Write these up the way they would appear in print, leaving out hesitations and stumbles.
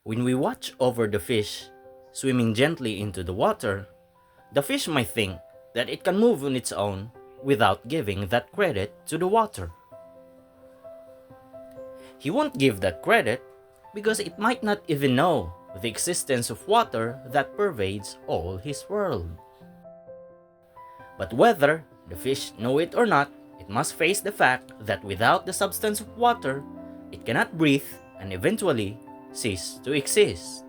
When we watch over the fish swimming gently into the water, the fish might think that it can move on its own without giving that credit to the water. He won't give that credit because it might not even know the existence of water that pervades all his world. But whether the fish know it or not, it must face the fact that without the substance of water, it cannot breathe and eventually cease to exist.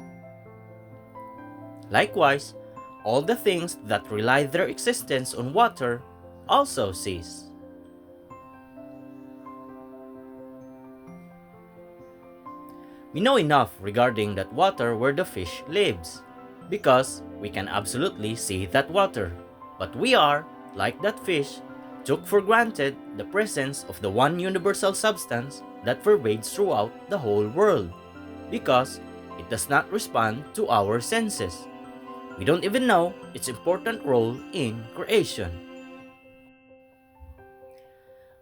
Likewise, all the things that rely their existence on water also cease. We know enough regarding that water where the fish lives, because we can absolutely see that water. But we are, like that fish, took for granted the presence of the one universal substance that pervades throughout the whole world, because it does not respond to our senses. We don't even know its important role in creation.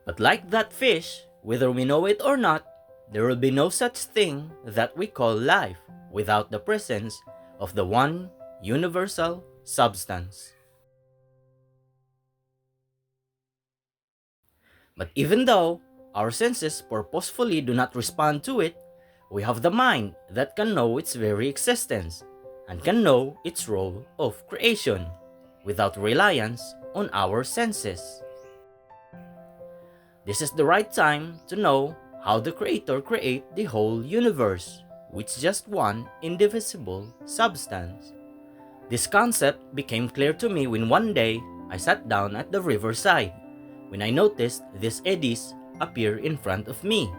But like that fish, whether we know it or not, there will be no such thing that we call life without the presence of the one universal substance. But even though our senses purposefully do not respond to it, we have the mind that can know its very existence and can know its role of creation without reliance on our senses. This is the right time to know how the Creator created the whole universe with just one indivisible substance. This concept became clear to me when one day I sat down at the riverside when I noticed these eddies appear in front of me.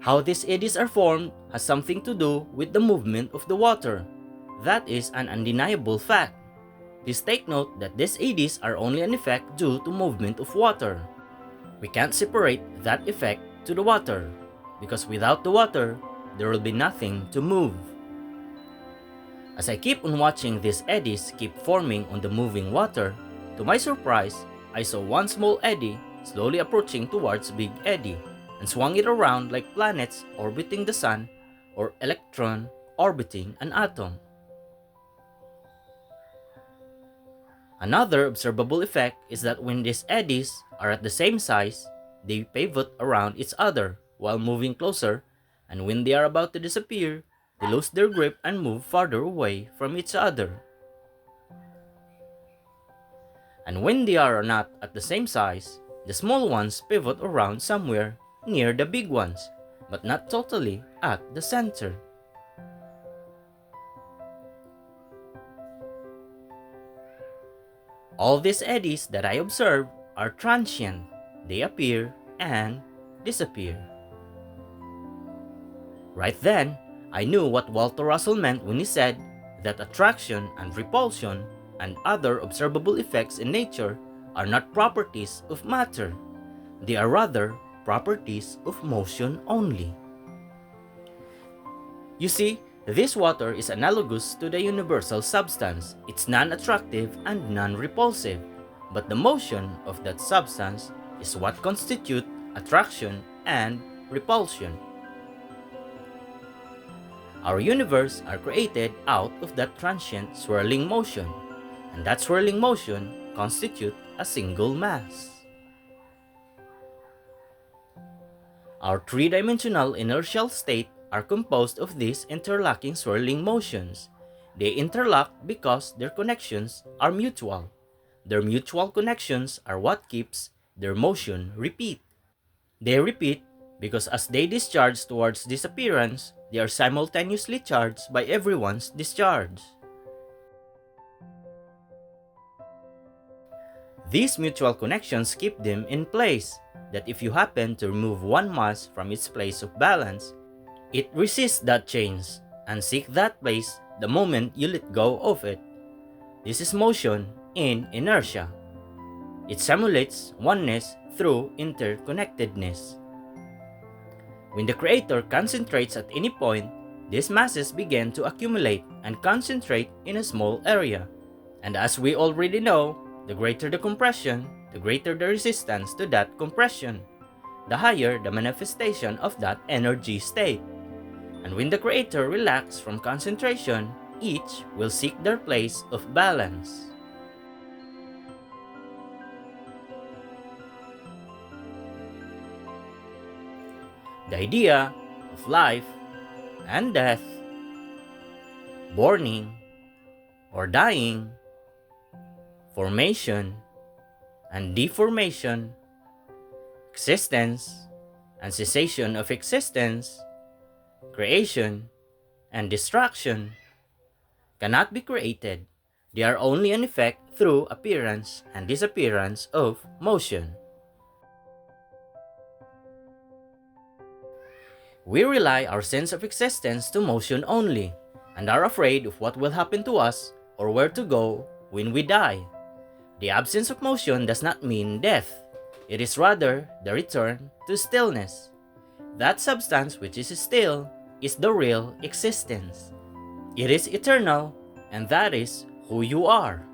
How these eddies are formed has something to do with the movement of the water. That is an undeniable fact. Please take note that these eddies are only an effect due to movement of water. We can't separate that effect to the water, because without the water, there will be nothing to move. As I keep on watching these eddies keep forming on the moving water, to my surprise, I saw one small eddy slowly approaching towards big eddy and swung it around like planets orbiting the sun or electron orbiting an atom. Another observable effect is that when these eddies are at the same size, they pivot around each other while moving closer, and when they are about to disappear, they lose their grip and move farther away from each other. And when they are not at the same size, the small ones pivot around somewhere near the big ones, but not totally at the center. All these eddies that I observe are transient. They appear and disappear. Right then, I knew what Walter Russell meant when he said that attraction and repulsion and other observable effects in nature are not properties of matter. They are rather properties of motion only. You see, this water is analogous to the universal substance. It's non-attractive and non-repulsive, but the motion of that substance is what constitutes attraction and repulsion. Our universe are created out of that transient swirling motion, and that swirling motion constitutes a single mass. Our three-dimensional inertial state are composed of these interlocking swirling motions. They interlock because their connections are mutual. Their mutual connections are what keeps their motion repeat. They repeat because as they discharge towards disappearance, they are simultaneously charged by everyone's discharge. These mutual connections keep them in place, that if you happen to remove one mass from its place of balance, it resists that change and seeks that place the moment you let go of it. This is motion in inertia. It simulates oneness through interconnectedness. When the Creator concentrates at any point, these masses begin to accumulate and concentrate in a small area. And as we already know, the greater the compression, the greater the resistance to that compression. the higher the manifestation of that energy state. And when the creator relaxes from concentration, each will seek their place of balance. The idea of life and death, borning or dying, formation and deformation, existence and cessation of existence, creation and destruction, cannot be created. They are only an effect through appearance and disappearance of motion. We rely our sense of existence to motion only, and are afraid of what will happen to us or where to go when we die. The absence of motion does not mean death. It is rather the return to stillness. That substance which is still is the real existence. It is eternal, and that is who you are.